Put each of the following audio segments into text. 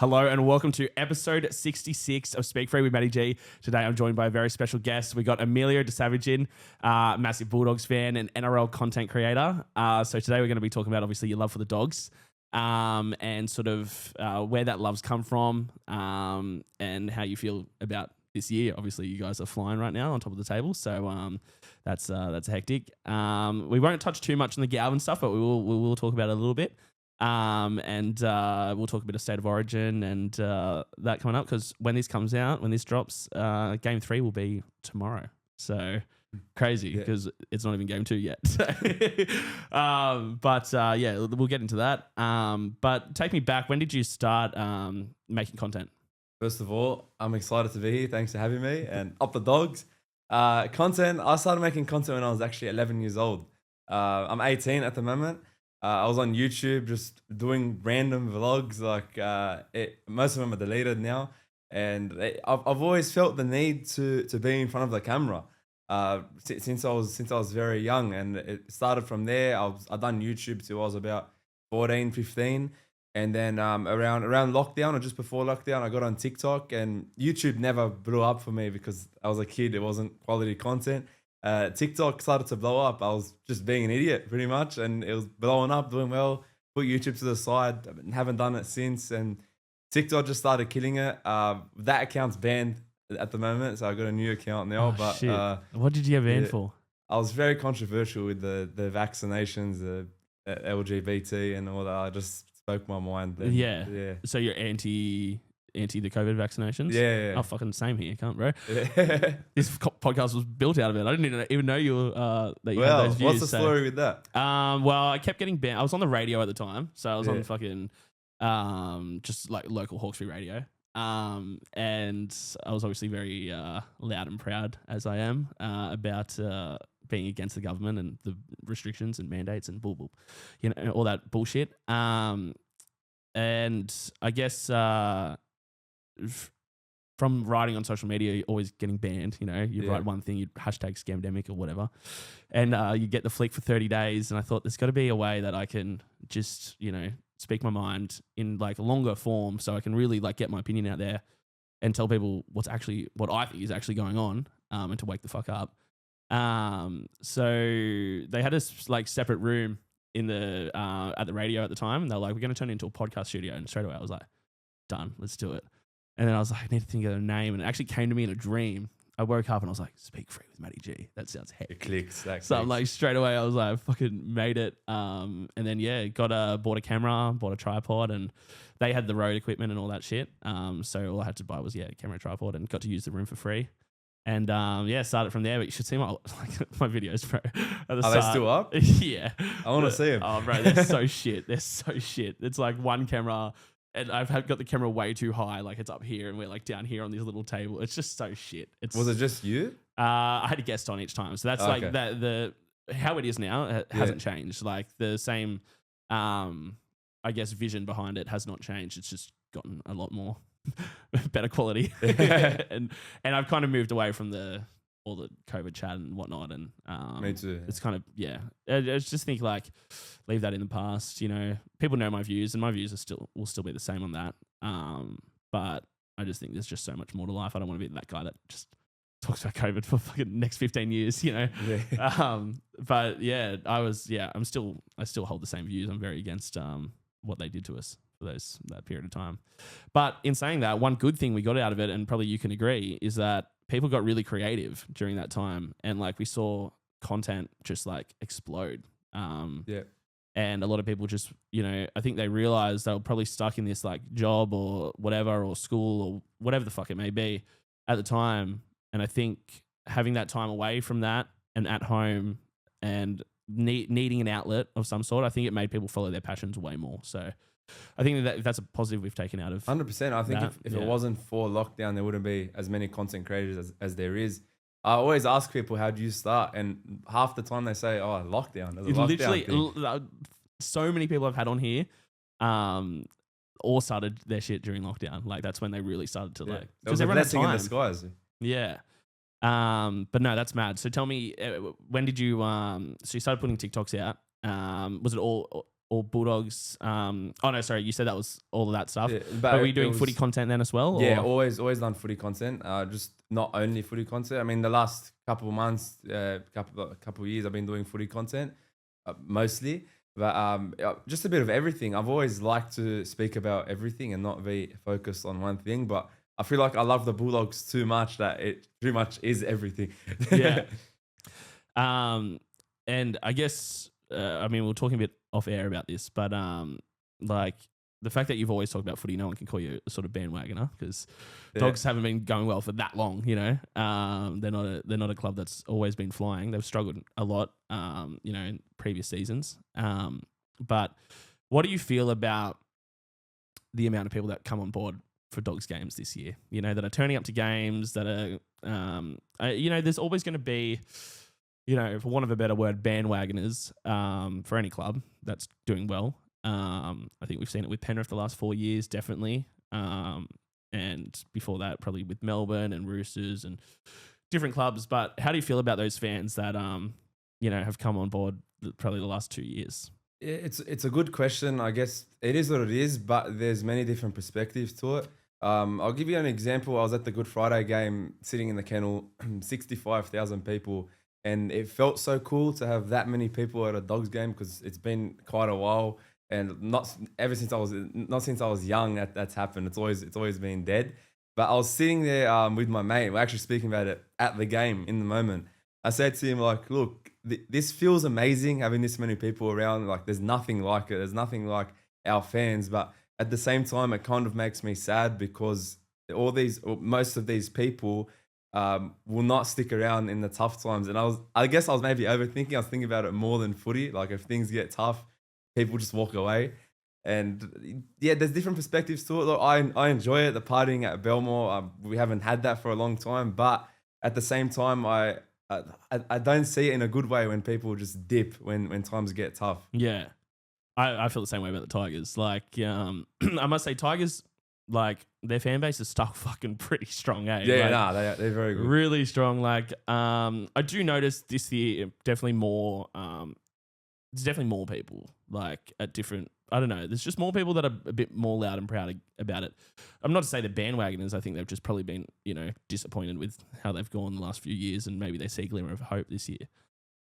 Hello and welcome to episode 66 of Speak Free with MattyG. Today I'm joined by a very special guest. We got Emilio Da Savage in, massive Bulldogs fan and NRL content creator. So today we're going to be talking about obviously your love for the Dogs and sort of where that love's come from and how you feel about this year. Obviously you guys are flying right now on top of the table, so that's hectic. We won't touch too much on the Galvin stuff, but we will talk about it a little bit. And we'll talk a bit of State of Origin and that coming up, because when this comes out, when this drops, Game 3 will be tomorrow. So crazy, because it's not even Game 2 yet. But we'll get into that. But take me back. When did you start making content? First of all, I'm excited to be here. Thanks for having me. And up the Dogs. Content, I started making content when I was actually 11 years old. I'm 18 at the moment. I was on YouTube just doing random vlogs. Most of them are deleted now, and I've always felt the need to be in front of the camera since I was very young, and it started from there. I done YouTube till I was about 14, 15, and then around lockdown or just before lockdown, I got on TikTok, and YouTube never blew up for me because I was a kid. It wasn't quality content. TikTok started to blow up. I was just being an idiot pretty much, and it was blowing up, doing well. Put YouTube to the side, haven't done it since, and TikTok just started killing it. That account's banned at the moment, so I got a new account now. What did you get banned for? I was very controversial with the vaccinations, the LGBT and all that. I just spoke my mind. Yeah. So you're anti the COVID vaccinations? Yeah. Oh, fucking same here, can't bro. Yeah. This podcast was built out of it. I didn't even know you that you had those views. What's the story with that? Well, I kept getting banned. I was on the radio at the time, so I was on fucking just like local Hawkesbury radio. And I was obviously very loud and proud, as I am, about being against the government and the restrictions and mandates and all that bullshit. And I guess from writing on social media, you're always getting banned. You write one thing, you hashtag scamdemic or whatever, and you get the flick for 30 days. And I thought there's got to be a way that I can just, speak my mind in like longer form, so I can really like get my opinion out there and tell people what I think is actually going on, and to wake the fuck up. So they had this like separate room in the at the radio at the time, and they're like, we're going to turn it into a podcast studio. And straight away I was like, done, let's do it. And then I was like, I need to think of a name, and it actually came to me in a dream. I woke up and I was like, Speak Free with MattyG. That sounds heavy. It clicks. So I'm like, straight away I was like, fucking made it. And then bought a camera, bought a tripod, and they had the road equipment and all that shit. So all I had to buy was a camera, tripod, and got to use the room for free. And started from there. But you should see my videos, bro. Are they still up? Yeah. I want to see them. Oh, bro, they're so shit. They're so shit. It's like one camera, and I've got the camera way too high. Like it's up here, and we're like down here on this little table. It's just so shit. Was it just you? I had a guest on each time, so that's like that. The how it is now hasn't changed. Like the same, I guess, vision behind it has not changed. It's just gotten a lot more better quality, and I've kind of moved away from all the COVID chat and whatnot. And me too. It's kind of I just think like leave that in the past. People know my views, and my views will still be the same on that. But I just think there's just so much more to life. I don't want to be that guy that just talks about COVID for fucking next 15 years. But I still hold the same views. I'm very against what they did to us for that period of time. But in saying that, one good thing we got out of it, and probably you can agree, is that people got really creative during that time, and like we saw content just like explode. And a lot of people just, I think they realized they were probably stuck in this like job or whatever, or school or whatever the fuck it may be at the time. And I think having that time away from that and at home and needing an outlet of some sort, I think it made people follow their passions way more. So I think that's a positive we've taken out of 100%. I think if it wasn't for lockdown, there wouldn't be as many content creators as there is. I always ask people, how do you start? And half the time they say, oh, lockdown. There's a lockdown thing. So many people I've had on here all started their shit during lockdown. Like that's when they really started to like. It was a blessing in disguise. Yeah. But no, that's mad. So tell me, when did you, so you started putting TikToks out. Was it all or Bulldogs? Oh no, sorry, you said that was all of that stuff. Yeah, but were you it doing was- footy content then as well? Yeah, or? always done footy content. Just not only footy content. I mean, the last couple of months, couple of years, I've been doing footy content mostly. But just a bit of everything. I've always liked to speak about everything and not be focused on one thing. But I feel like I love the Bulldogs too much that it pretty much is everything. Yeah. And I guess I mean, we we're talking a bit off air about this, but like the fact that you've always talked about footy, no one can call you a sort of bandwagoner because Dogs haven't been going well for that long. You know, they're not a club that's always been flying. They've struggled a lot, you know, in previous seasons. But what do you feel about the amount of people that come on board for Dogs games this year? You know, that are turning up to games, that are, you know, there's always going to be, you know, for want of a better word, bandwagoners for any club that's doing well. I think we've seen it with Penrith the last 4 years, definitely. And before that, probably with Melbourne and Roosters and different clubs. But how do you feel about those fans that, you know, have come on board probably the last 2 years? It's a good question. I guess it is what it is, but there's many different perspectives to it. I'll give you an example. I was at the Good Friday game, sitting in the kennel, 65,000 people. And it felt so cool to have that many people at a Dogs game because it's been quite a while, and not since I was young that's happened. It's always been dead. But I was sitting there with my mate. We're actually speaking about it at the game in the moment. I said to him, like, look, this feels amazing having this many people around. Like, there's nothing like it. There's nothing like our fans. But at the same time, it kind of makes me sad because most of these people will not stick around in the tough times. And I guess I was maybe overthinking. I was thinking about it more than footy. Like, if things get tough, people just walk away. And yeah, there's different perspectives to it. Look, I enjoy it. The partying at Belmore, we haven't had that for a long time. But at the same time, I don't see it in a good way when people just dip when times get tough. Yeah, I feel the same way about the Tigers. Like, I must say, Tigers, like, their fan base is stuck fucking pretty strong, eh? Yeah, like, they're very good. Really strong. Like, I do notice this year definitely more. There's definitely more people like at different. I don't know. There's just more people that are a bit more loud and proud about it. I'm not to say they're bandwagoners. I think they've just probably been, you know, disappointed with how they've gone the last few years, and maybe they see a glimmer of hope this year.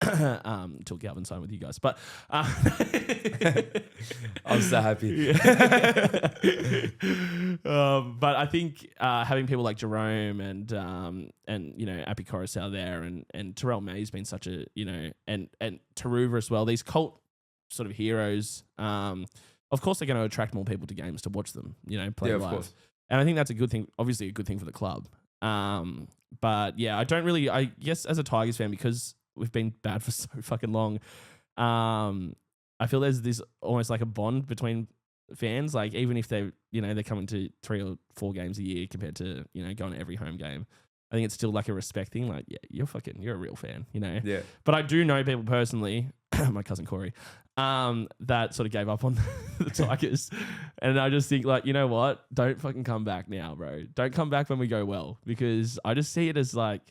Until Galvin signed with you guys, but I'm so happy. But I think having people like Jerome and you know, Appy Coruscant there, and Terrell May's been such a, you know, and Taruva as well, these cult sort of heroes, of course they're going to attract more people to games to watch them, you know, play live. Course. And I think that's a good thing, obviously a good thing for the club. But yeah, I guess as a Tigers fan, because we've been bad for so fucking long, I feel there's this almost like a bond between fans. Like, even if they, you know, they're coming to 3 or 4 games a year compared to, you know, going to every home game, I think it's still like a respect thing. Like, yeah, you're a real fan, you know? Yeah. But I do know people personally, my cousin Corey, that sort of gave up on the Tigers. And I just think, like, you know what? Don't fucking come back now, bro. Don't come back when we go well, because I just see it as like,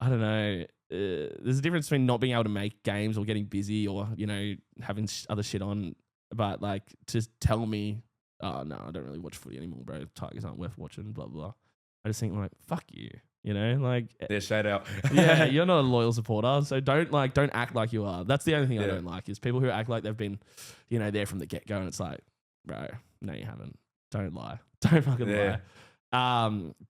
I don't know. There's a difference between not being able to make games or getting busy or, you know, having other shit on. But like, to tell me, oh no, I don't really watch footy anymore, bro. Tigers aren't worth watching, blah, blah, blah. I just think, like, fuck you, you know? Like, yeah, shout out. Yeah, you're not a loyal supporter, so don't act like you are. That's the only thing I don't like, is people who act like they've been, you know, there from the get-go, and it's like, bro, no, you haven't. Don't lie. Don't fucking lie.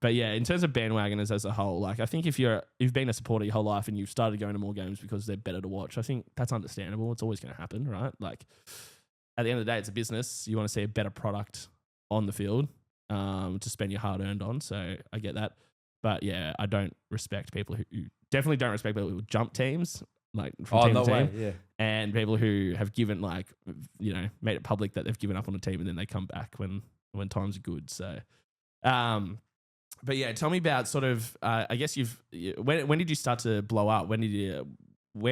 But yeah, in terms of bandwagoners as a whole, like, I think if you've been a supporter your whole life and you've started going to more games because they're better to watch, I think that's understandable. It's always going to happen, right? Like, at the end of the day, it's a business. You want to see a better product on the field to spend your hard earned on. So I get that. But yeah, I don't respect people who definitely don't respect people who jump teams, like, from team to team. Yeah. And people who have given, like, you know, made it public that they've given up on a team and then they come back when times are good. So, but yeah, tell me about sort of, I guess when did you start to blow up? Where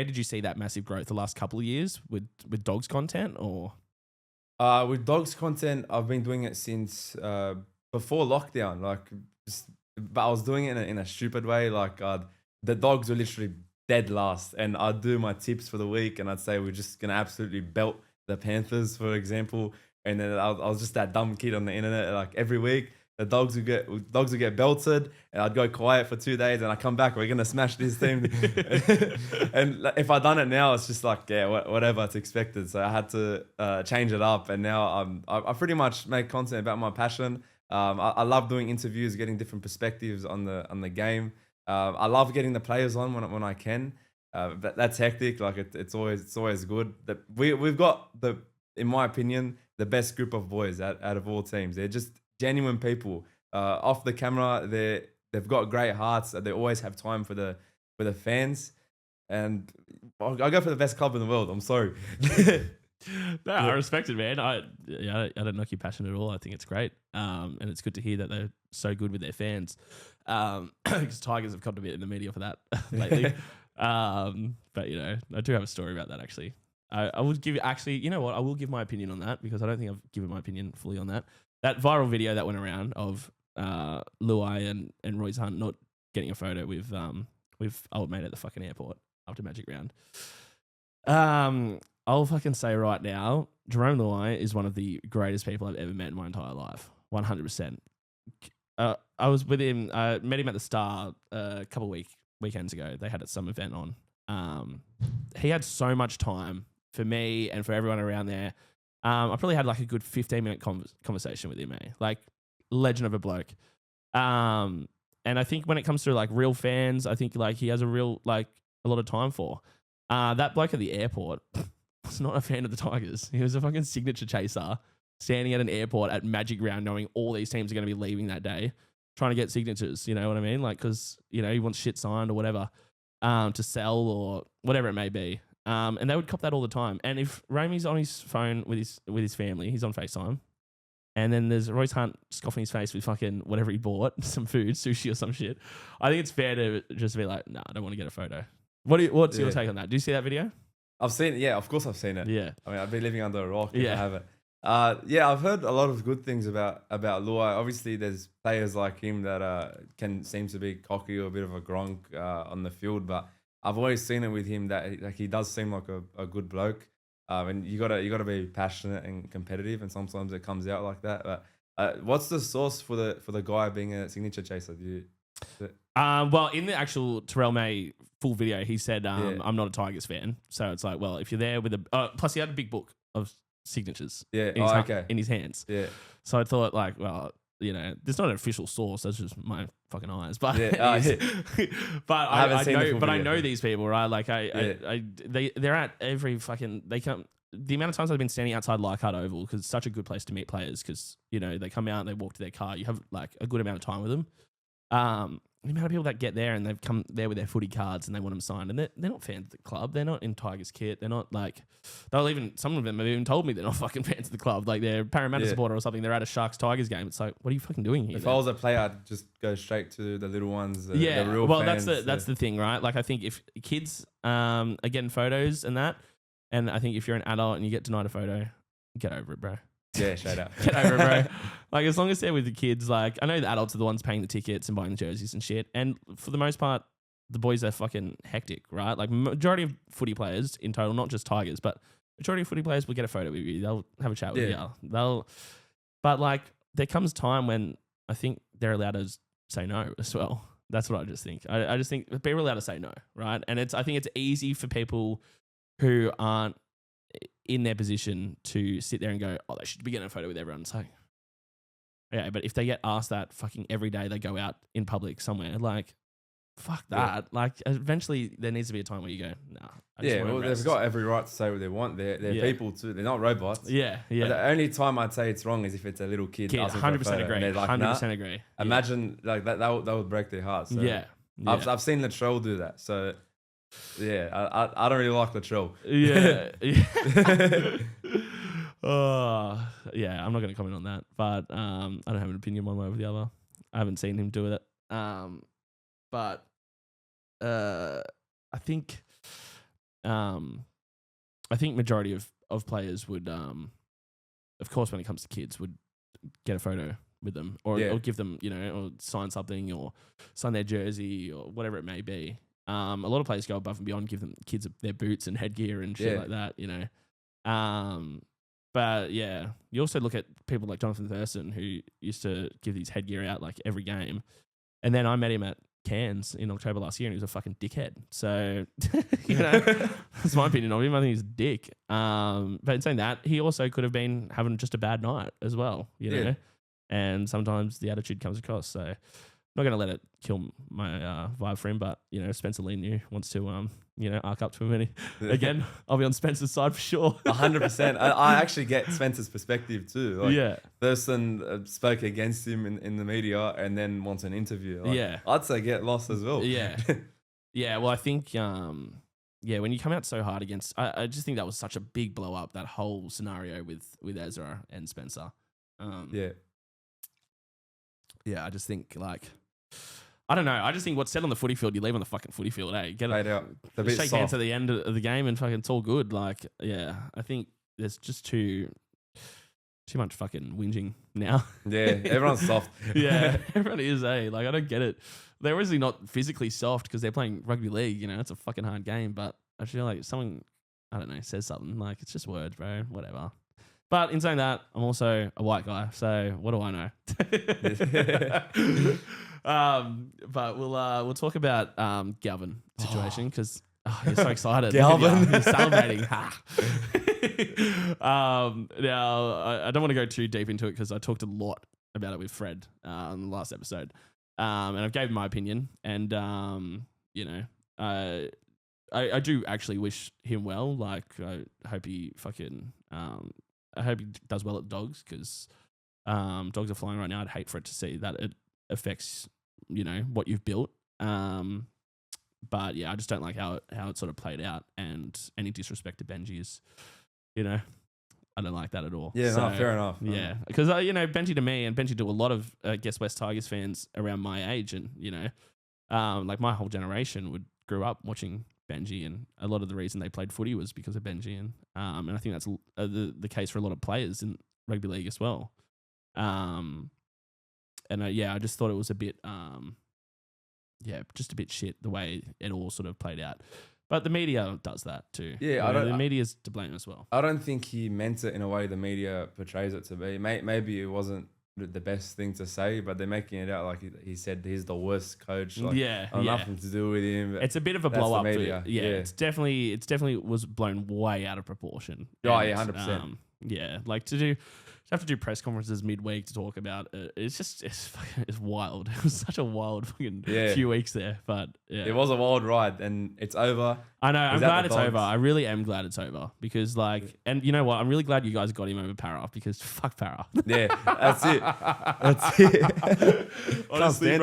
did you see that massive growth the last couple of years with Dogs content, or? With Dogs content, I've been doing it since before lockdown. Like, but I was doing it in a stupid way. Like, the Dogs were literally dead last, and I'd do my tips for the week, and I'd say we're just gonna absolutely belt the Panthers, for example, and then I was just that dumb kid on the internet. Like every week, the dogs would get belted, and I'd go quiet for 2 days, and I come back, we're gonna smash this team. And if I done it now, it's just like whatever, it's expected. So I had to change it up, and now I pretty much make content about my passion. I love doing interviews, getting different perspectives on the game. I love getting the players on when I can. But that's hectic. Like it's always good. That we've got in my opinion, the best group of boys out of all teams. They're just genuine people. Off the camera, they've got great hearts. They always have time for the fans. And I go for the best club in the world. I'm sorry. No, I respect it, man. I don't knock your passion at all. I think it's great. And it's good to hear that they're so good with their fans. Because Tigers have come a bit in the media for that lately. But I do have a story about that actually. I would give you you know what? I will give my opinion on that because I don't think I've given my opinion fully on that. That viral video that went around of Luai and Royce Hunt not getting a photo with old mate at the fucking airport after Magic Round. I'll fucking say right now, Jerome Luai is one of the greatest people I've ever met in my entire life. 100%. I was with him. I met him at the Star a couple weekends ago. They had some event on. He had so much time for me and for everyone around there. I probably had like a good 15-minute conversation with him, like legend of a bloke. And I think when it comes to like real fans, I think like he has a lot of time for. That bloke at the airport was not a fan of the Tigers. He was a fucking signature chaser standing at an airport at Magic Round knowing all these teams are going to be leaving that day, trying to get signatures, you know what I mean? Like, because, he wants shit signed or whatever to sell or whatever it may be. And they would cop that all the time. And if Ramey's on his phone with his family, he's on FaceTime, and then there's Royce Hunt scoffing his face with fucking whatever he bought, some food, sushi or some shit, I think it's fair to just be like, nah, I don't want to get a photo. What's your take on that? Do you see that video? I've seen it. Yeah, of course I've seen it. Yeah. I mean, I've been living under a rock if I haven't. I've heard a lot of good things about Luai. Obviously, there's players like him that can seem to be cocky or a bit of a gronk on the field, but I've always seen it with him that he does seem like a good bloke. And you gotta be passionate and competitive, and sometimes it comes out like that. But what's the source for the guy being a signature chaser? Well, in the actual Terrell May full video, he said, I'm not a Tigers fan. So it's like, well, if you're there with plus he had a big book of signatures in his hands. Yeah. So I thought like, well, there's not an official source. That's just my fucking eyes. But but I know these people, right? Like they're at every fucking, they come, the amount of times I've been standing outside Leichhardt Oval because it's such a good place to meet players because, they come out and they walk to their car. You have like a good amount of time with them. The amount of people that get there and they've come there with their footy cards and they want them signed, and they're not fans of the club. They're not in Tigers kit. They're not like, some of them have even told me they're not fucking fans of the club. Like they're Parramatta supporter or something. They're at a Sharks Tigers game. It's like, what are you fucking doing here? If I was a player, I'd just go straight to the little ones. The real fans. That's the thing, right? Like I think if kids are getting photos and that, and I think if you're an adult and you get denied a photo, get over it, bro. Yeah, straight up. Get over it, bro. Like, as long as they're with the kids, like, I know the adults are the ones paying the tickets and buying the jerseys and shit. And for the most part, the boys are fucking hectic, right? Like, majority of footy players in total, not just Tigers, but majority of footy players will get a photo with you. They'll have a chat with you. But, like, there comes time when I think they're allowed to say no as well. That's what I just think. I just think people are allowed to say no, right? And I think it's easy for people who aren't in their position to sit there and go, oh, they should be getting a photo with everyone. It's like, yeah, but if they get asked that fucking every day they go out in public somewhere, like, fuck that. Yeah. Like, eventually there needs to be a time where you go, nah. They've got every right to say what they want. They're people too. They're not robots. Yeah. But the only time I'd say it's wrong is if it's a little kid asking 100% for a photo. Agree. Like, 100% agree. Imagine like that would break their heart. So I've seen Latrell do that. So yeah, I don't really like Latrell. Yeah. I'm not going to comment on that, but I don't have an opinion one way or the other. I haven't seen him do it. But I think majority of players would, of course, when it comes to kids, would get a photo with them or give them, or sign something or sign their jersey or whatever it may be. A lot of players go above and beyond, give them kids their boots and headgear and shit like that, But yeah, you also look at people like Jonathan Thurston, who used to give these headgear out like every game. And then I met him at Cairns in October last year, and he was a fucking dickhead. So, that's my opinion of him. I think he's a dick. But in saying that, he also could have been having just a bad night as well, you know? And sometimes the attitude comes across. So, I'm not going to let it kill my vibe for him. But, Spencer Lee wants to, arc up to him. And again, I'll be on Spencer's side for sure. 100%. I actually get Spencer's perspective too. Like, Thurston spoke against him in the media and then wants an interview. Like, I'd say get lost as well. Well, I think, when you come out so hard against, I just think that was such a big blow up, that whole scenario with Ezra and Spencer. I just think I don't know. I just think what's said on the footy field, you leave on the fucking footy field. Hey, get it out. Shake hands at the end of the game and fucking it's all good. I think there's just too much fucking whinging now. Yeah, everyone's soft. Everyone is, I don't get it. They're obviously not physically soft because they're playing rugby league. It's a fucking hard game. But I feel like someone, I don't know, says something like it's just words, bro. Whatever. But in saying that, I'm also a white guy, so what do I know? But we'll talk about Galvin situation because you're so excited. Galvin, you're salivating. Now I don't want to go too deep into it because I talked a lot about it with Fred in the last episode, and I've gave my opinion, and I do actually wish him well. Like I hope he fucking. I hope he does well at Dogs because Dogs are flying right now. I'd hate for it to see that it affects, what you've built. But yeah, I just don't like how it sort of played out, and any disrespect to Benji is, I don't like that at all. Yeah, so, no, fair enough. Yeah, because Benji to me and Benji to a lot of West Tigers fans around my age, and like my whole generation grew up watching Benji, and a lot of the reason they played footy was because of Benji, and I think that's the case for a lot of players in rugby league as well. I just thought it was a bit, just a bit shit the way it all sort of played out. But the media does that too. Yeah, the media's to blame as well. I don't think he meant it in a way the media portrays it to be. Maybe it wasn't the best thing to say, but they're making it out like he said he's the worst coach. Like, nothing to do with him. It's a bit of a blow up. It's definitely was blown way out of proportion. Oh, 100%. To have to do press conferences midweek to talk about it. It's wild. It was such a wild fucking few weeks there, but it was a wild ride, and it's over. I know. I'm glad it's over. I really am glad it's over because, and you know what? I'm really glad you guys got him over Para because fuck Para. Yeah, that's it. Honestly,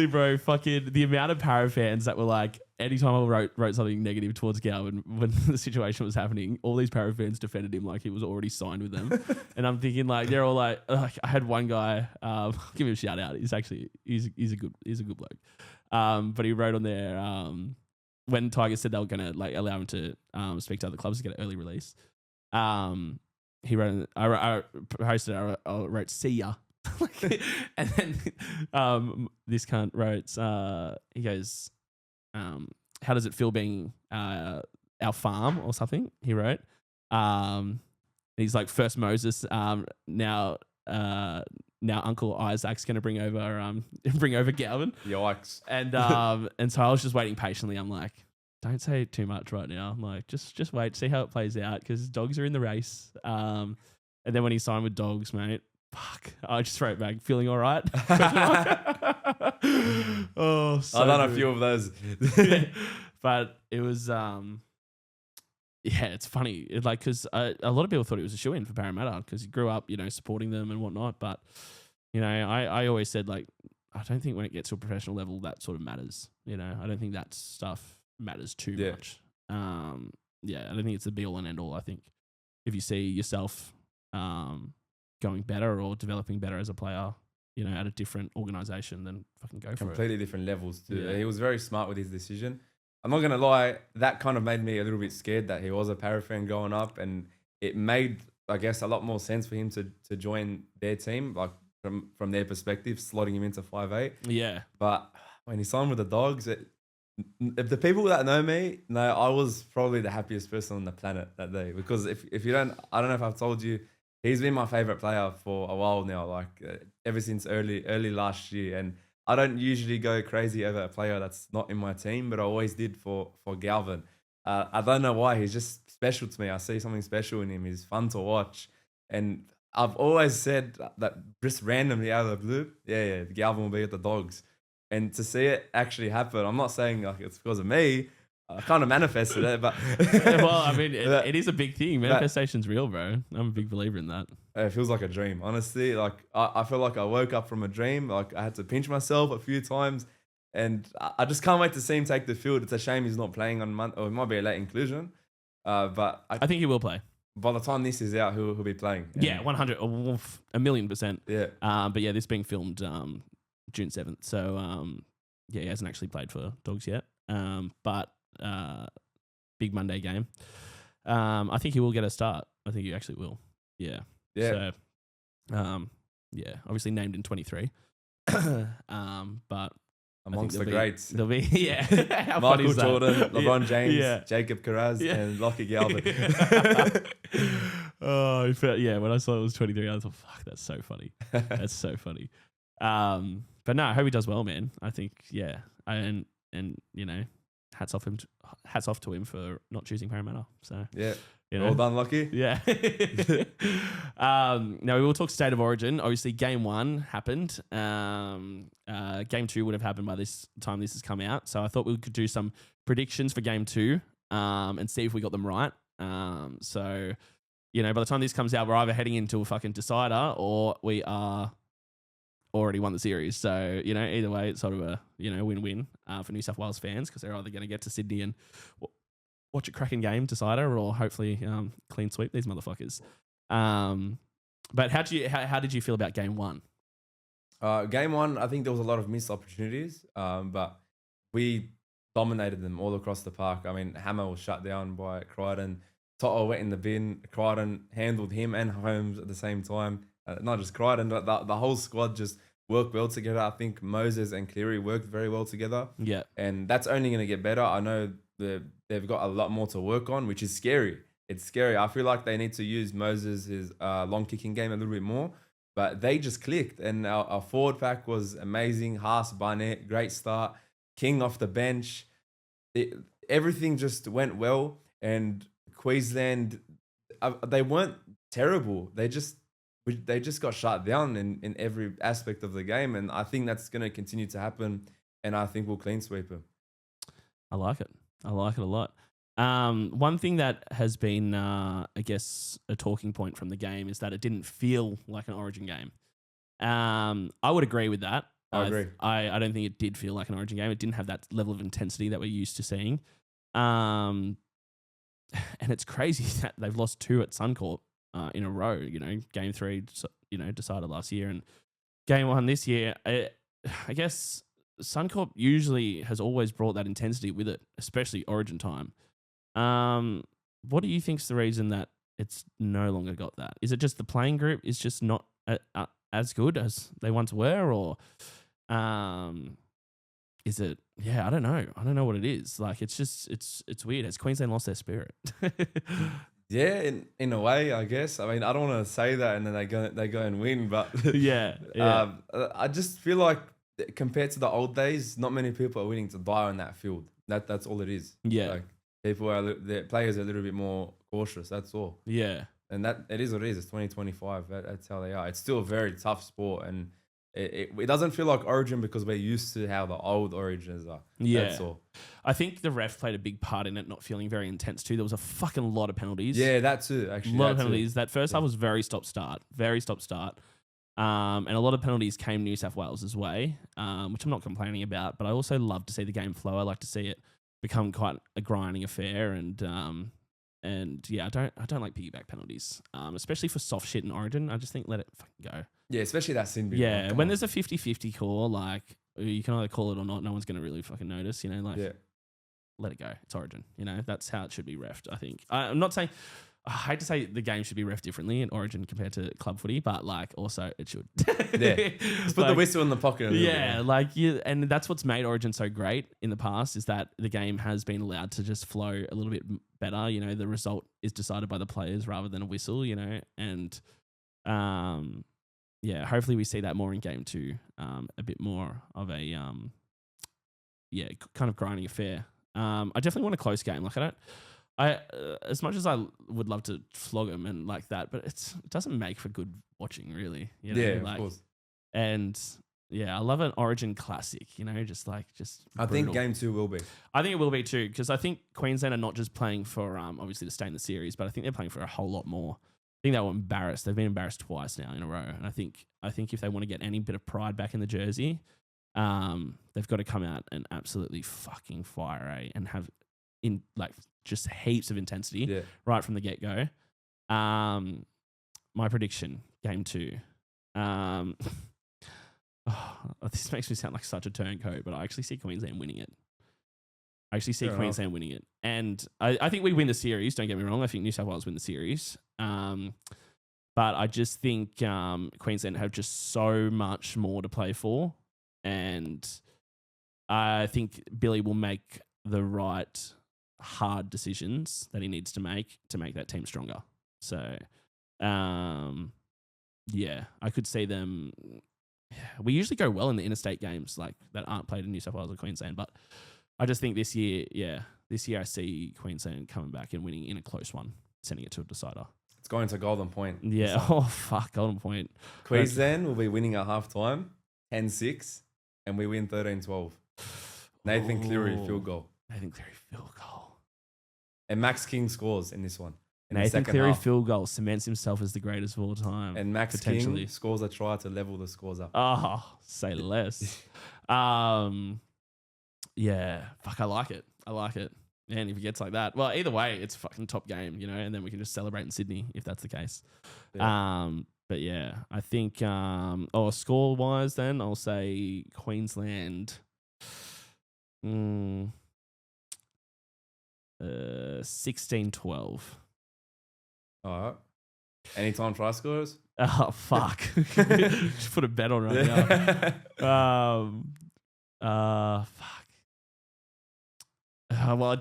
bro, fucking the amount of Para fans that were like, anytime I wrote something negative towards Galvin when the situation was happening, all these Para fans defended him like he was already signed with them. And I'm thinking they're all like, I had one guy, give him a shout out. He's a good bloke. But he wrote on there, when Tigers said they were going to allow him to speak to other clubs to get an early release, he wrote, I wrote, see ya. And then this cunt wrote, he goes, how does it feel being our farm or something? He wrote. He's like, first Moses, now Uncle Isaac's going to bring over Galvin. Yikes. And so I was just waiting patiently. I'm like, don't say too much right now. I'm like, just wait, see how it plays out because Dogs are in the race. And then when he signed with Dogs, mate, fuck, I just wrote back, feeling all right. Oh, so I've done a few of those. But it was, it's funny. Because a lot of people thought he was a shoo-in for Parramatta because he grew up, supporting them and whatnot. But, I always said, I don't think when it gets to a professional level, that sort of matters. I don't think that stuff matters too much. I don't think it's the be-all and end-all. I think if you see yourself going better or developing better as a player, at a different organisation, then fucking go for it. Completely different levels too. Yeah. He was very smart with his decision. I'm not going to lie, that kind of made me a little bit scared that he was a Para fan going up, and it made, I guess, a lot more sense for him to join their team, like from their perspective, slotting him into 5'8". Yeah. But when he signed with the Dogs, if the people that know me know, I was probably the happiest person on the planet that day, because if you don't, I don't know if I've told you, he's been my favorite player for a while now, like ever since early last year. And I don't usually go crazy over a player that's not in my team, but I always did for Galvin. I don't know why, he's just special to me. I see something special in him. He's fun to watch, and I've always said that just randomly out of the blue, yeah, Galvin will be at the Dogs. And to see it actually happen, I'm not saying like it's because of me. I kind of manifested it, but well, I mean, it is a big thing. Manifestation's real, bro. I'm a big believer in that. It feels like a dream, honestly. Like I feel like I woke up from a dream. Like I had to pinch myself a few times, and I just can't wait to see him take the field. It's a shame he's not playing on Monday, or it might be a late inclusion. But I think he will play. By the time this is out, he'll be playing. Yeah, 100, 1,000,000%. Yeah. But yeah, this being filmed June 7th. So yeah, he hasn't actually played for Dogs yet. But big Monday game. I think he will get a start. I think he actually will. Yeah. Yeah. So yeah, obviously named in 23. But amongst the greats. There'll be yeah. Michael Jordan, LeBron James, Jacob Carraz, and Lockie Galvin. Oh, when I saw it was 23, I thought, fuck, that's so funny. That's so funny. But no, I hope he does well, man. I think, yeah. And you know, hats off to him for not choosing Parramatta. So yeah. You know? Well done, Lockie. Yeah. Now we will talk State of Origin. Obviously, game 1 happened. Game 2 would have happened by this time this has come out. So I thought we could do some predictions for game 2 and see if we got them right. So, you know, by the time this comes out, we're either heading into a fucking decider or we are already won the series. So, you know, either way, it's sort of a, you know, win-win for New South Wales fans, because they're either going to get to Sydney and watch a cracking game, decider, or hopefully clean sweep these motherfuckers. But how did you feel about game 1? Game 1, I think there was a lot of missed opportunities, but we dominated them all across the park. I mean, Hammer was shut down by Crichton. Toto went in the bin. Crichton handled him and Holmes at the same time. Not just Crichton, but the whole squad just worked well together. I think Moses and Cleary worked very well together. Yeah. And that's only going to get better. I know they've got a lot more to work on, which is scary. It's scary. I feel like they need to use Moses' long kicking game a little bit more, but they just clicked. And our forward pack was amazing. Haas, Barnett, great start. King off the bench. Everything just went well. And Queensland, they weren't terrible. They just got shut down in every aspect of the game. And I think that's going to continue to happen. And I think we'll clean sweep them. I like it. I like it a lot. One thing that has been, I guess, a talking point from the game is that it didn't feel like an Origin game. I would agree with that. I agree. I don't think it did feel like an Origin game. It didn't have that level of intensity that we're used to seeing. And it's crazy that they've lost 2 at Suncorp in a row. You know, game 3, you know, decided last year, and game 1 this year. I guess Suncorp usually has always brought that intensity with it, especially Origin time. What do you think's the reason that it's no longer got that? Is it just the playing group is just not as good as they once were, or is it? Yeah, I don't know. I don't know what it is. Like, it's just it's weird. Has Queensland lost their spirit? Yeah, in a way, I guess. I mean, I don't want to say that and then they go and win, but yeah. I just feel like compared to the old days, not many people are willing to die on that field. That's all it is. Yeah, like the players are a little bit more cautious. That's all. Yeah, and that it is what it is. It's 2025. That's how they are. It's still a very tough sport, and it doesn't feel like Origin because we're used to how the old Origins are. Yeah, that's all. I think the ref played a big part in it not feeling very intense too. There was a fucking lot of penalties. Yeah, that too. Actually, a lot of penalties. That first half was very stop start. And a lot of penalties came New South Wales' way, which I'm not complaining about. But I also love to see the game flow. I like to see it become quite a grinding affair. And yeah, I don't like piggyback penalties, especially for soft shit in Origin. I just think let it fucking go. Yeah, especially that sin bin. Yeah, when there's a 50-50 call, like you can either call it or not. No one's going to really fucking notice. You know, like let it go. It's Origin. You know, that's how it should be refed. I think. I'm not saying. I hate to say the game should be ref differently in Origin compared to club footy, but like also it should. Yeah. Just put the whistle in the pocket. Yeah, like and that's what's made Origin so great in the past is that the game has been allowed to just flow a little bit better. You know, the result is decided by the players rather than a whistle. You know, and yeah, hopefully we see that more in game 2. A bit more of a kind of grinding affair. I definitely want a close game. Like I as much as I would love to flog them and like that, but it doesn't make for good watching, really. You know? Yeah, like, of course. And yeah, I love an Origin classic. You know, just. I think game 2 will be. I think it will be too, because I think Queensland are not just playing for obviously to stay in the series, but I think they're playing for a whole lot more. I think they were embarrassed. They've been embarrassed twice now in a row, and I think if they want to get any bit of pride back in the jersey, they've got to come out and absolutely fucking fire and have in like just heaps of intensity right from the get go. My prediction, game 2. This makes me sound like such a turncoat, but I actually see Queensland winning it. And I think we win the series. Don't get me wrong. I think New South Wales win the series. But I just think Queensland have just so much more to play for, and I think Billy will make the right hard decisions that he needs to make that team stronger. So, yeah, I could see them. We usually go well in the interstate games like that aren't played in New South Wales or Queensland, but I just think this year I see Queensland coming back and winning in a close one, sending it to a decider. It's going to Golden Point. Yeah. So. Oh, fuck. Golden Point. Queensland will be winning at halftime, 10-6, and we win 13-12. Nathan Cleary field goal. And Max King scores in this one. Nathan Cleary field goal cements himself as the greatest of all time. And Max King scores a try to level the scores up. Oh, say less. Yeah. Fuck, I like it. And if it gets like that, well, either way, it's a fucking top game, you know, and then we can just celebrate in Sydney if that's the case. Yeah. But yeah, I think, score wise, then I'll say Queensland. 16-12. All right. Anytime try scorers? Oh, fuck. Just put a bet on right now. Fuck. Well,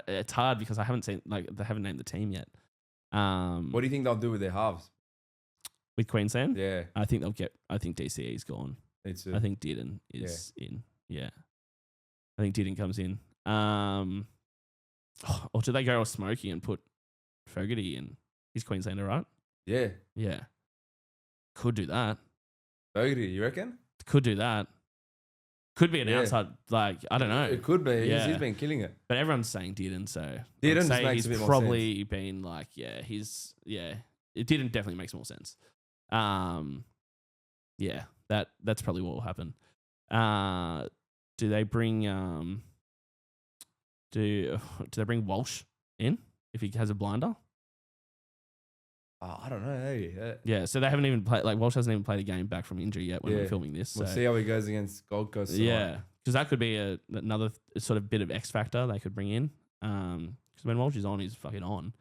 it's hard because I haven't seen, like, they haven't named the team yet. What do you think they'll do with their halves? With Queensland? Yeah. I think DCE's gone. Me too. I think Dearden is in. Yeah. I think Dearden comes in. Or do they go all smoky and put Fogarty in? He's Queenslander, right? Yeah. Yeah. Could do that. Fogarty, you reckon? Could do that. Could be an outside, like, I don't know. It could be. Yeah. He's been killing it. But everyone's saying Dearden, so Dearden makes he's a bit more probably sense. been like, it Dearden definitely makes more sense. Yeah, that's probably what will happen. Do they bring do they bring Walsh in if he has a blinder? I don't know. Hey, Yeah, so they haven't even played. Like Walsh hasn't even played a game back from injury yet when we're filming this. We'll so. see how he goes against Gold Coast. Yeah, because that could be another sort of bit of X factor they could bring in. Because when Walsh is on, he's fucking on.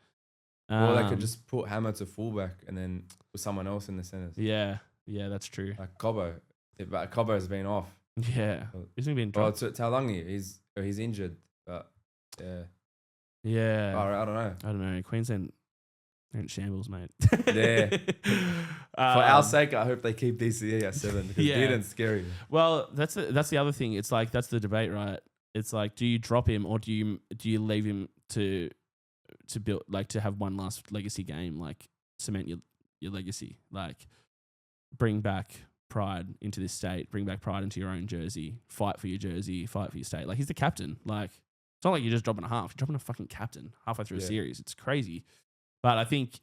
Or they could just put Hammer to fullback and then put someone else in the centers. Yeah, that's true. Like Cobbo, but Cobbo's been off. Yeah, isn't he been dropped? dropped? Talangi, he's injured, but yeah. I don't know. Queensland. They're in shambles, mate. Yeah. For our sake, I hope they keep DCE at 7 because Dearden's scary. Well, that's the other thing. It's like that's the debate, right? It's like, do you drop him or do you leave him to build, like, to have one last legacy game, like cement your legacy, like bring back pride into this state, bring back pride into your own jersey, fight for your jersey, fight for your state. Like, he's the captain. Like, it's not like you're just dropping a half. You're dropping a fucking captain halfway through a series. It's crazy. But I think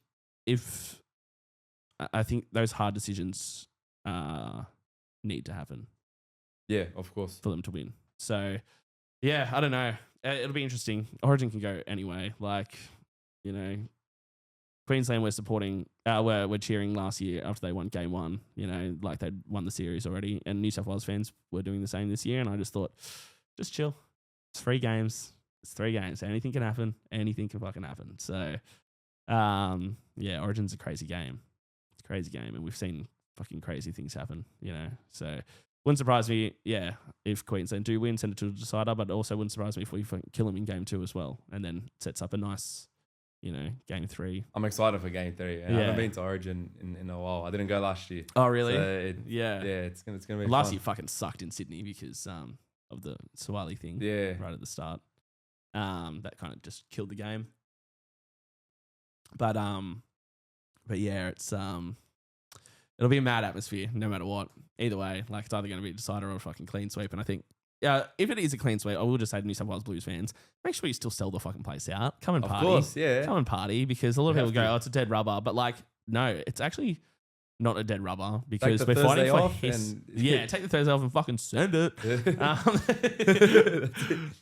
those hard decisions need to happen. Yeah, of course. For them to win. So, yeah, I don't know. It'll be interesting. Origin can go anyway. Like, you know, Queensland we're supporting, we're cheering last year after they won game 1, you know, like they'd won the series already. And New South Wales fans were doing the same this year. And I just thought, just chill. It's 3 games. It's 3 games. Anything can happen. Anything can fucking happen. So, Yeah, Origin's a crazy game. It's a crazy game, and we've seen fucking crazy things happen, So wouldn't surprise me, if Queensland do win, send it to a decider, but also wouldn't surprise me if we kill them in game 2 as well, and then sets up a nice, game 3. I'm excited for game 3. And I haven't been to Origin in a while. I didn't go last year. Oh, really? So yeah, it's gonna be last fun. year fucking sucked in Sydney because of the Swali thing. Yeah. Right at the start. That kind of just killed the game. But yeah, it's it'll be a mad atmosphere no matter what. Either way, like it's either going to be a decider or a fucking clean sweep. And I think, if it is a clean sweep, I will just say to New South Wales Blues fans, make sure you still sell the fucking place out. Come and party. Of course, yeah. Come and party, because a lot of people go, "Oh, it's a dead rubber," but like, no, it's actually not a dead rubber, because we're fighting for his. Yeah, take the Thursday off and fucking send it.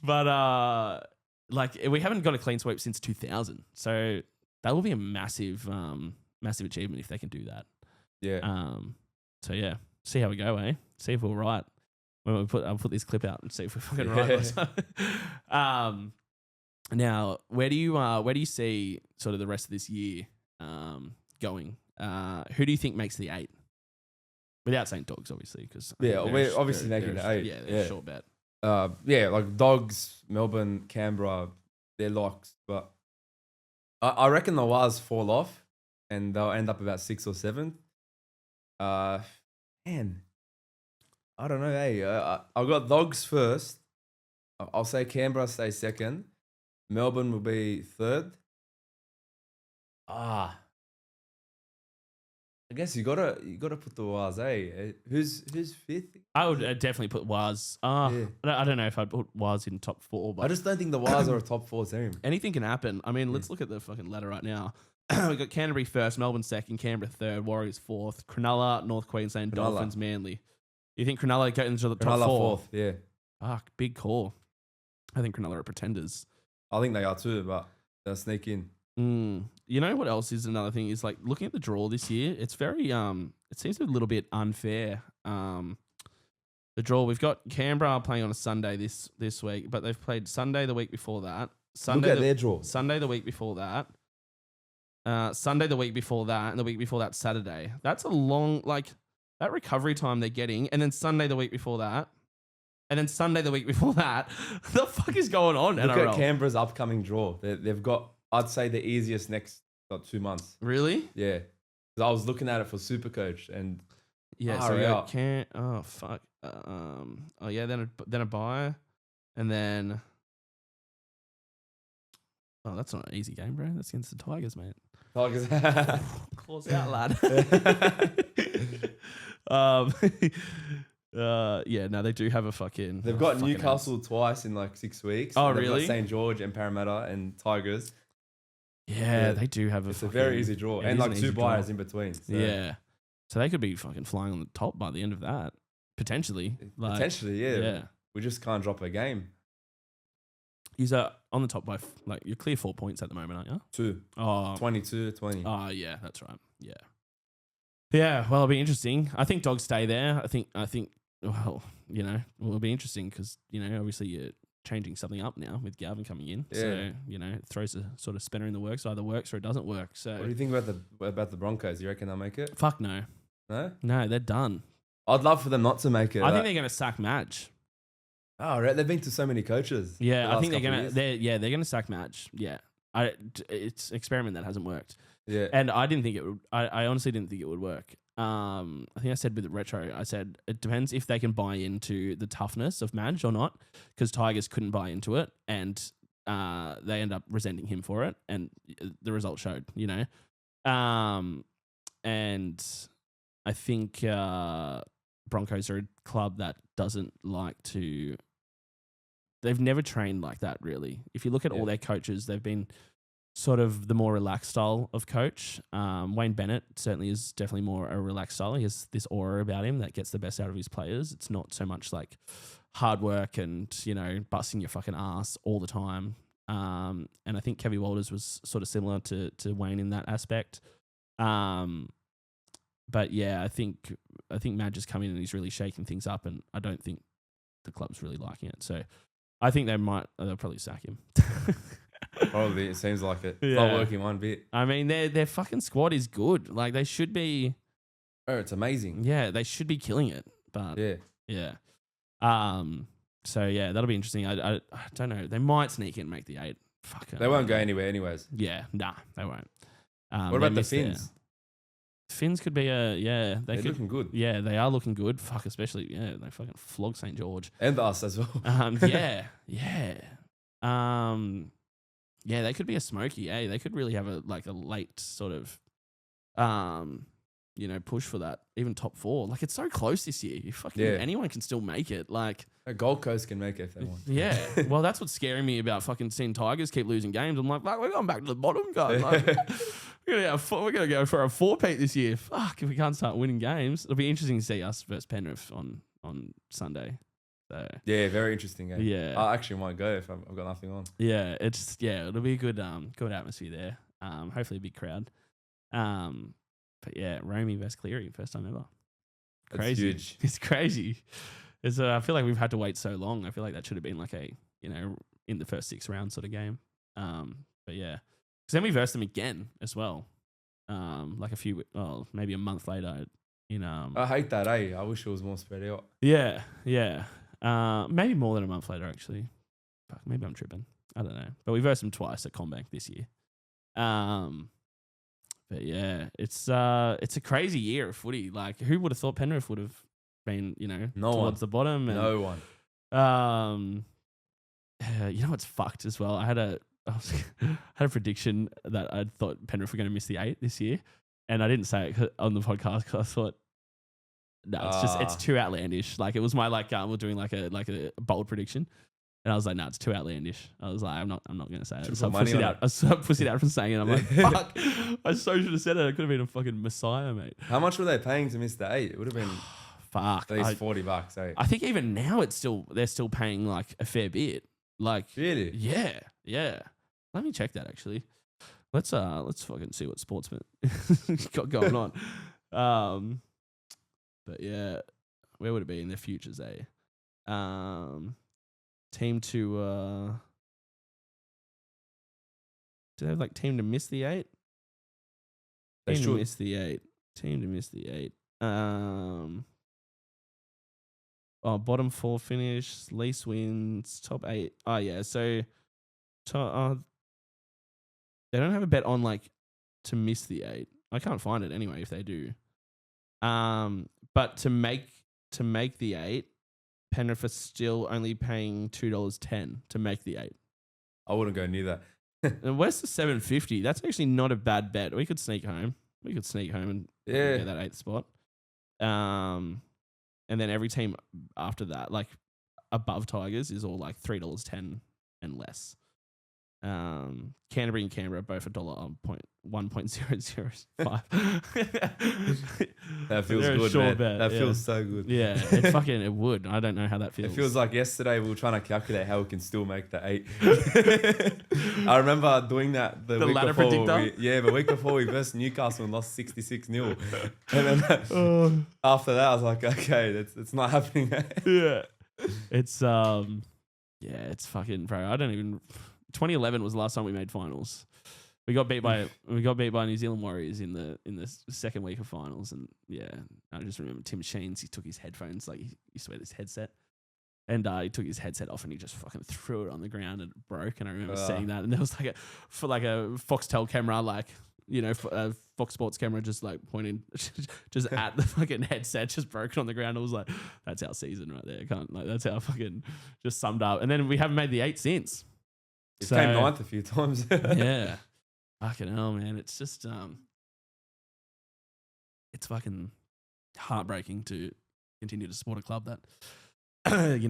But like, we haven't got a clean sweep since 2000, so that will be a massive achievement if they can do that. Yeah. So yeah, see how we go, eh? See if we're right. When I'll put this clip out and see if we're fucking right. Now, where do you see sort of the rest of this year going? Who do you think makes the 8? Without saying Dogs, obviously, because we're obviously making the 8. Yeah, they're a short bet. Like Dogs, Melbourne, Canberra, they're locks. But I reckon the Wars fall off, and they'll end up about 6th or 7th. Man, I don't know. Hey, I got Dogs first. I'll say Canberra stays 2nd. Melbourne will be 3rd. I guess you gotta put the Wars. Who's 5th? I would definitely put Waz. I don't know if I'd put Waz in top 4, but I just don't think the Wars are a top 4 team. Anything can happen. I mean, let's look at the fucking ladder right now. We've got Canterbury 1st, Melbourne 2nd, Canberra 3rd, Warriors 4th, Cronulla, North Queensland, Dolphins, Manly. You think Cronulla get into the top 4? 4th, yeah. Fuck, big call. I think Cronulla are pretenders. I think they are too, but they'll sneak in. You know what else is another thing is, like, looking at the draw this year, it's very it seems a little bit unfair. The draw, we've got Canberra playing on a Sunday this week, but they've played Sunday the week before that. Look at their draw. Sunday the week before that. Sunday the week before that, and the week before that Saturday. That's a long, like, that recovery time they're getting, and then Sunday the week before that, and then Sunday the week before that. The fuck is going on? Look NRL? at Canberra's upcoming draw. They've got, I'd say, the easiest next 2 months. Really? Yeah. 'Cause I was looking at it for Supercoach, and so we got oh fuck. Then a bye, and then that's not an easy game, bro. That's against the Tigers, mate. Tigers. Claws out, lad. No, they do have a fucking. They've got Newcastle twice in like 6 weeks. Oh, They've really? got St. George and Parramatta and Tigers. Yeah, they do have It's a very easy draw, and like 2 buys in between. So. Yeah, so they could be fucking flying on the top by the end of that, potentially. Potentially, yeah. We just can't drop a game. You're on the top by you're clear 4 points at the moment, aren't you? 2. Oh, 22-20. Oh, yeah, that's right. Yeah. Yeah, well, it'll be interesting. I think Dogs stay there. I think, well, it'll be interesting because, obviously you're changing something up now with Galvin coming in. Yeah. So, it throws a sort of spanner in the works. Either works or it doesn't work. So, what do you think about the Broncos? You reckon they'll make it? Fuck no. No? No, they're done. I'd love for them not to make it. I think they're going to sack Madge. Oh, right. They've been to so many coaches. Yeah, I think they're going to. They're going to sack Madge. Yeah, it's an experiment that hasn't worked. Yeah, and I didn't think it would. I honestly didn't think it would work. I think I said with the retro, I said it depends if they can buy into the toughness of Madge or not, because Tigers couldn't buy into it, and they end up resenting him for it, and the result showed. And I think Broncos are a club that doesn't like to. They've never trained like that, really. If you look at all their coaches, they've been sort of the more relaxed style of coach. Wayne Bennett certainly is definitely more a relaxed style. He has this aura about him that gets the best out of his players. It's not so much like hard work and, busting your fucking ass all the time. And I think Kevin Walters was sort of similar to Wayne in that aspect. But yeah, I think Madge has come in and he's really shaking things up, and I don't think the club's really liking it. So I think they'll probably sack him. Probably, it seems like it. It's Yeah. not working one bit. I mean, their fucking squad is good. Like they should be. Oh, it's amazing. Yeah, they should be killing it. But Yeah. So yeah, that'll be interesting. I don't know. They might sneak in and make the 8. Fuck it. They won't go anywhere anyways. Yeah, nah, they won't. What about the Finns? Finns could be They're could, looking good. Yeah, they are looking good. Fuck, especially they fucking flog St. George. And us as well. Yeah. Yeah, they could be a smoky. They could really have a late sort of push for that, even top 4. Like it's so close this year. You fucking anyone can still make it. Like a Gold Coast can make it if they want. Yeah. Well, that's what's scaring me about fucking seeing Tigers keep losing games. I'm like, fuck, we're going back to the bottom, guys. Like, we're gonna go for a 4-peat this year. Fuck, if we can't start winning games, it'll be interesting to see us versus Penrith on Sunday. So yeah, very interesting game. Yeah, I actually might go if I've got nothing on. Yeah, it'll be a good atmosphere there. Hopefully a big crowd. But yeah, Romy versus Cleary, first time ever. Crazy. It's huge. It's crazy. I feel like we've had to wait so long. I feel like that should have been like a in the first 6 rounds sort of game. But yeah, because then we versed them again as well. Like maybe a month later. I hate that. I wish it was more spread out. Yeah. Maybe more than a month later actually. Fuck, maybe I'm tripping. I don't know. But we versed them twice at Combank this year. But yeah, it's a crazy year of footy. Like, who would have thought Penrith would have been, towards the bottom? And, no one. What's fucked as well? I had a prediction that I thought Penrith were going to miss the 8 this year, and I didn't say it on the podcast because I thought, no, it's too outlandish. Like it was my we're doing like a bold prediction. And I was like, no, it's too outlandish. I was like, I'm not going to say it. So I pussied out from saying it. I'm like, fuck, I so should have said it. I could have been a fucking messiah, mate. How much were they paying to miss the 8? It would have been fuck, at least $40. I think even now they're still paying like a fair bit. Like really? Yeah. Let me check that actually. Let's fucking see what Sportsman got going on. But yeah, where would it be in their futures? Team to do they have like team to miss the 8? Team to miss the 8. Team to miss the 8. Bottom 4 finish, least wins, top 8. Oh yeah, so they don't have a bet on like to miss the 8. I can't find it anyway if they do. But to make the 8, Penrith are still only paying $2.10 to make the 8. I wouldn't go near that. And where's the $7.50? That's actually not a bad bet. We could sneak home. And get that 8th spot. And then every team after that, like above Tigers, is all like $3.10 and less. Canterbury and Canberra both $1.005. That feels good, man. Bet, that feels so good. Yeah, it would. I don't know how that feels. It feels like yesterday we were trying to calculate how we can still make the 8. I remember doing that the week ladder before. predictor? The week before we versus Newcastle and lost 66-0. And then after that, I was like, okay, it's not happening. Yeah, it's it's fucking, bro. I don't even. 2011 was the last time we made finals. We got beat by New Zealand Warriors in the second week of finals, and yeah, I just remember Tim Sheens. He took his headphones, like he used to wear this headset, and he took his headset off and he just fucking threw it on the ground and it broke. And I remember seeing that, and there was like a Foxtel camera, like Fox Sports camera, just like pointing just at the fucking headset, just broken on the ground. It was like, that's our season right there. That's how fucking just summed up. And then we haven't made the 8 since. It came 9th a few times. Yeah. Fucking hell, man. It's just it's fucking heartbreaking to continue to support a club that you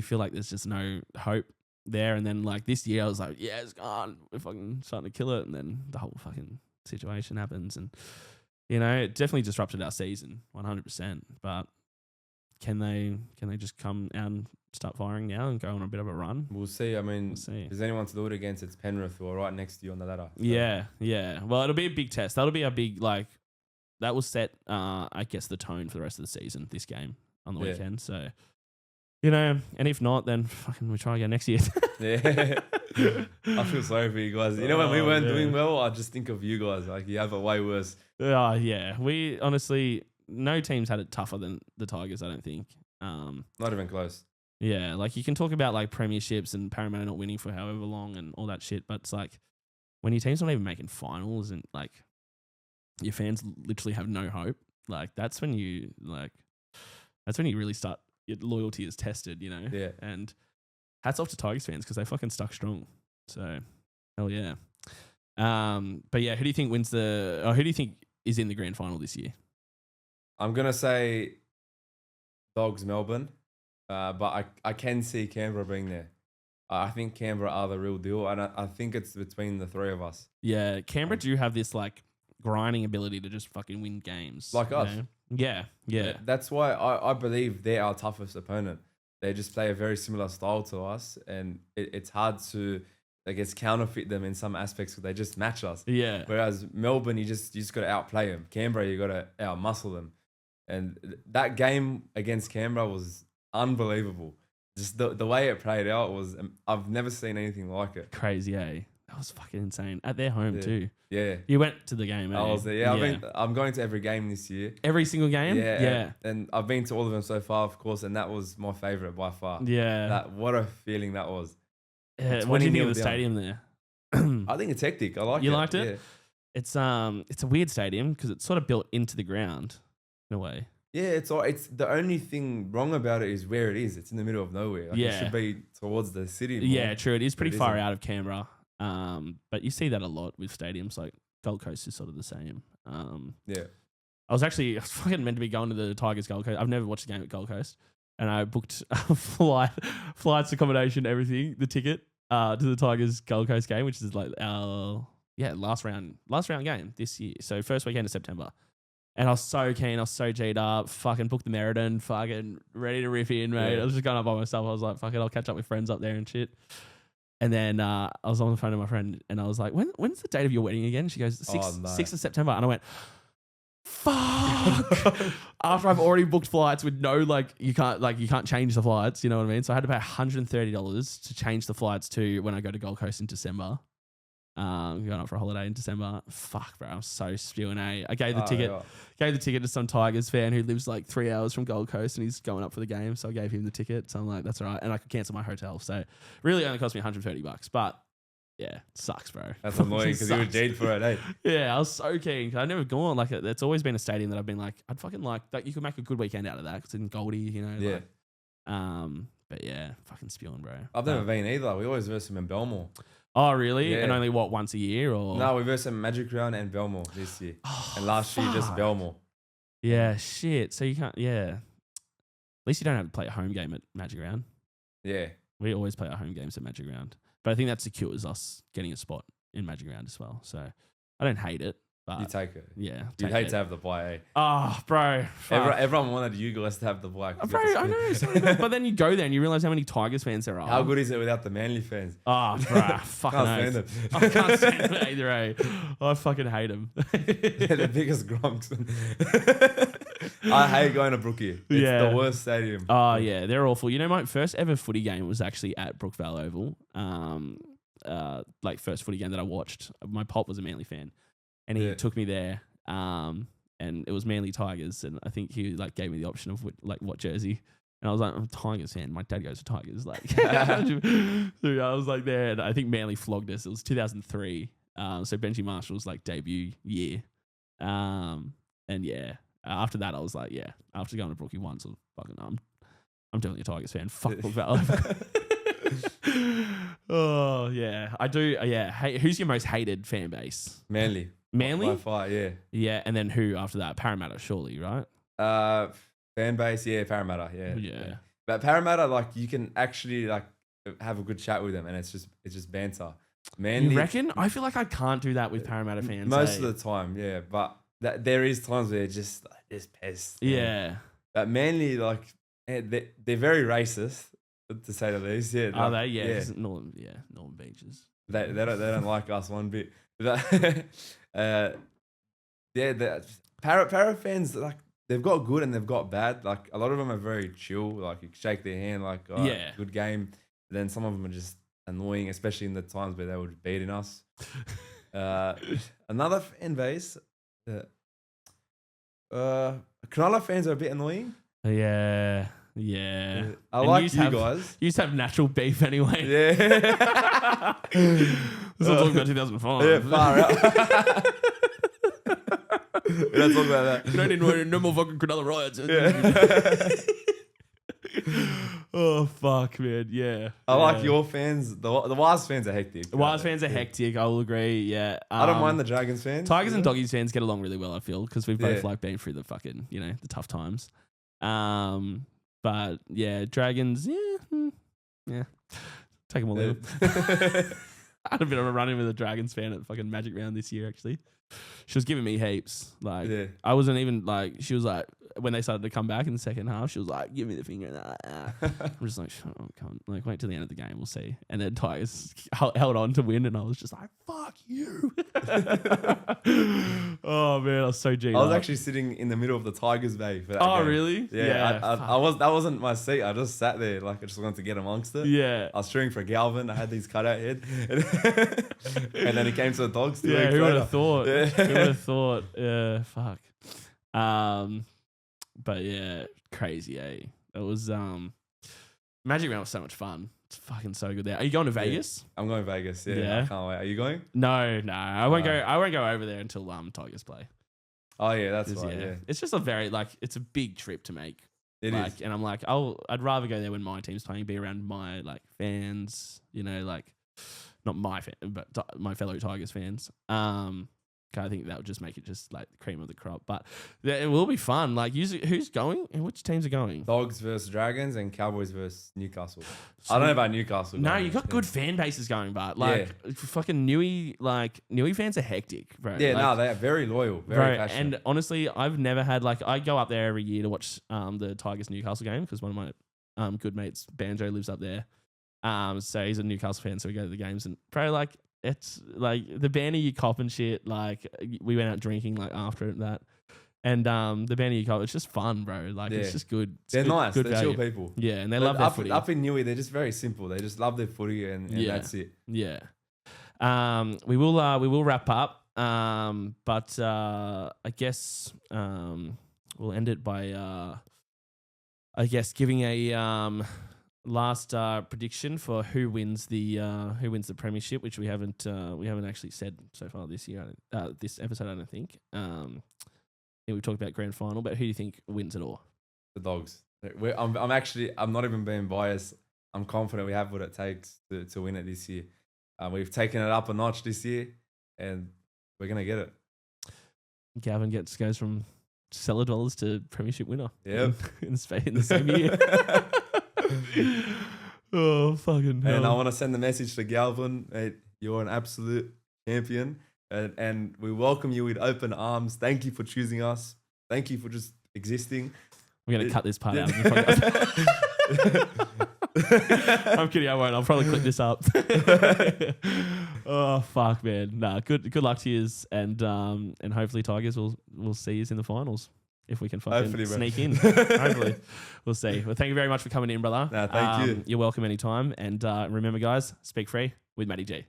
feel like there's just no hope there. And then like this year I was like, yeah, it's gone. We're fucking starting to kill it, and then the whole fucking situation happens, and it definitely disrupted our season 100%. But can they just come out and start firing now and go on a bit of a run? We'll see. I mean, if there's anyone to do it against, it's Penrith, who are right next to you on the ladder. So. Yeah. Well, it'll be a big test. That'll be a big, that will set, I guess, the tone for the rest of the season, this game on the weekend. So You know, and if not, then fucking we try again next year. Yeah. I feel sorry for you guys. You know, when we weren't yeah. doing well, I just think of you guys. Like, you have it way worse. Yeah. We honestly, no teams had it tougher than the Tigers, I don't think. Not even close. Yeah, like you can talk about like premierships and Parramatta not winning for however long and all that shit, but it's like when your team's not even making finals and like your fans literally have no hope, like that's when you really start, your loyalty is tested, you know? Yeah. And hats off to Tigers fans because they fucking stuck strong. So hell yeah. But yeah, who do you think who do you think is in the grand final this year? I'm going to say Dogs Melbourne, but I can see Canberra being there. I think Canberra are the real deal, and I think it's between the three of us. Yeah, Canberra do have this like grinding ability to just fucking win games. Like us. Know? Yeah. That's why I believe they're our toughest opponent. They just play a very similar style to us, and it's hard to, I guess, counterfeit them in some aspects because they just match us. Yeah. Whereas Melbourne, you just got to outplay them. Canberra, you got to outmuscle them. And that game against Canberra was unbelievable. Just the way it played out was, I've never seen anything like it. Crazy, eh? That was fucking insane. At their home too. Yeah. You went to the game, eh? I was there. Yeah, I'm going to every game this year. Every single game? Yeah. And I've been to all of them so far, of course, and that was my favourite by far. Yeah. What a feeling that was. Yeah. What do you think of the stadium there? I think it's hectic. I like it. You liked it? Yeah. It's a weird stadium because it's sort of built into the ground in a way. Yeah, it's the only thing wrong about it is where it is. It's in the middle of nowhere. Like, it should be towards the city more. Yeah, true. It is pretty far out of Canberra. But you see that a lot with stadiums. Like Gold Coast is sort of the same. Yeah. I was fucking meant to be going to the Tigers Gold Coast. I've never watched a game at Gold Coast, and I booked flights, accommodation, everything, the ticket to the Tigers Gold Coast game, which is like our last round game this year. So first weekend of September. And I was so keen. I was so G'd up. Fucking booked the Meriden. Fucking ready to rip in, mate. Yeah. I was just going up by myself. I was like, fuck it, I'll catch up with friends up there and shit. And then I was on the phone to my friend and I was like, when's the date of your wedding again? She goes, 6th of September. And I went, fuck. After I've already booked flights with no, you can't change the flights. You know what I mean? So I had to pay $130 to change the flights to when I go to Gold Coast in December. Going up for a holiday in December. Fuck, bro, I'm so spewing. I gave the ticket to some Tigers fan who lives like 3 hours from Gold Coast and he's going up for the game. So I gave him the ticket. So I'm like, that's all right. And I could cancel my hotel. So really only cost me $130. But yeah, it sucks, bro. That's annoying because you were G'd for it, eh? Yeah, I was so keen because I've never gone. Like, it's always been a stadium that I've been like, I'd fucking like that. You could make a good weekend out of that because it's in Goldie, you know. Yeah. But yeah, fucking spewing, bro. I've never been either. We always verse them in Belmore. Oh, really? Yeah. And only once a year, or No, we versed them Magic Round and Belmore this year, and last year just Belmore. Yeah, shit. So you can't. Yeah. At least you don't have to play a home game at Magic Round. Yeah. We always play our home games at Magic Round, but I think that secures us getting a spot in Magic Round as well. So I don't hate it. But You take it. yeah, You'd hate to have the bye, eh? Oh, bro. Everyone wanted you guys to have the bye. Bro, I know. But then you go there and you realize how many Tigers fans there are. How good is it without the Manly fans? Oh, bro. Fucking Can't stand them. I can't stand them either, eh? I fucking hate them. They're the biggest grunts. I hate going to Brookie. It's the worst stadium. Oh, yeah. They're awful. You know, my first ever footy game was actually at Brookvale Oval. First footy game that I watched. My pop was a Manly fan. And he took me there. And it was Manly Tigers, and I think he gave me the option of what jersey, and I was like, I'm a Tigers fan. My dad goes to Tigers, so I was like there, and I think Manly flogged us. It was 2003, so Benji Marshall's debut year, and yeah, after that I was like, yeah, after going to Brookie once, I was fucking, I'm definitely a Tigers fan. Fuck Brookvale. Oh yeah, I do. Yeah, hey, who's your most hated fan base? Manly. By far, yeah. Yeah, and then who after that? Parramatta, surely, right? Fan base, yeah, Parramatta, yeah. Yeah. But Parramatta, you can actually have a good chat with them, and it's just banter. Manly, you reckon? I feel like I can't do that with Parramatta fans. Most of the time, yeah. But there is times where it's just pests. Yeah. But Manly, they're very racist, to say the least. Yeah. Are they? Yeah. Northern Beaches. They don't like us one bit. But, Para fans, they've got good and they've got bad. Like a lot of them are very chill. Like you shake their hand, like oh, Yeah. good game. Then some of them are just annoying, especially in the times where they were beating us. Another fan base. Cronulla fans are a bit annoying. Yeah. I And like yous you have- guys. You used to have natural beef anyway. Yeah. This is talking about 2005. Yeah, far out. We don't talk about that. You don't need no more fucking Cronulla riots. Yeah. Oh, fuck, man. Yeah. I like your fans. The Wise fans are hectic. The Wise fans are hectic. I will agree. Yeah. I don't mind the Dragons fans. Tigers and Doggies fans get along really well, I feel, because we've both Yeah. like been through the fucking, the tough times. But yeah, Dragons, yeah. Take them all in. I had a bit of a run-in with a Dragons fan at fucking Magic Round this year, actually. She was giving me heaps. Like, Yeah. I wasn't even like, she was like, when they started to come back in the second half, she was like, give me the finger. I'm just like, shut up, come on. Like, wait till the end of the game, we'll see. And then Tigers held on to win, and I was just like, fuck you. Oh, man, I was so G'd I was up. actually sitting in the middle of the Tigers bay for that Oh, game. really? Yeah, fuck. that wasn't my seat. I just sat there, like I just wanted to get amongst it. Yeah. I was cheering for Galvin. I had these cutout head, and then it came to the Dogs. 2 Yeah, weeks who would later. have thought? Yeah. Who would have thought? Yeah, fuck. But yeah, crazy, eh? It was Magic Round was so much fun. It's fucking so good there. Are you going to Vegas? I'm going to Vegas. Yeah, Yeah. I can't wait. Are you going? No, I won't go. I won't go over there until Tigers play. Oh yeah, that's 'Cause, right. Yeah, It's just a very it's a big trip to make. it is. And I'm like, I'd rather go there when my team's playing, be around my fans, not my fan, but my fellow Tigers fans. I think that would just make it just like the cream of the crop. But it will be fun. Like, who's going and which teams are going? Dogs versus Dragons and Cowboys versus Newcastle. So- I don't know about Newcastle. No, going, you got good fan bases going, but fucking Newey fans are hectic, bro. Yeah, Like, they are very loyal, very bro, passionate. and honestly, I've never had I go up there every year to watch the Tigers Newcastle game because one of my good mates Banjo lives up there. So he's a Newcastle fan, so we go to the games and bro, it's like the banner you cop and shit. Like we went out drinking after that, and the banner you cop, it's just fun, bro. It's just good. It's They're good, nice. good They're value. chill people. Yeah, and they But love their footy. Up in Newey, they're just very simple. They just love their footy, and that's it. Yeah. We will wrap up. But I guess we'll end it by giving a last prediction for who wins the premiership, which we haven't actually said so far this year. This episode, I don't think. I think we talked about grand final, but who do you think wins it all? The Dogs. I'm not even being biased. I'm confident we have what it takes to win it this year. We've taken it up a notch this year, and we're gonna get it. Gavin goes from cellar dwellers to premiership winner. Yep. in the same year. Oh, fucking hell. And I want to send the message to Galvin, mate, you're an absolute champion, and we welcome you with open arms. Thank you for choosing us. Thank you for just existing. We're going to cut this part out of the podcast. I'm kidding, I won't. I'll probably clip this up. Oh, fuck, man. Nah, good luck to yous, and hopefully Tigers will see us in the finals. If we can fucking Hopefully, bro. sneak in. Hopefully. We'll see. Well, thank you very much for coming in, brother. Nah, thank you. You're welcome anytime. And remember, guys, speak free with MattyG.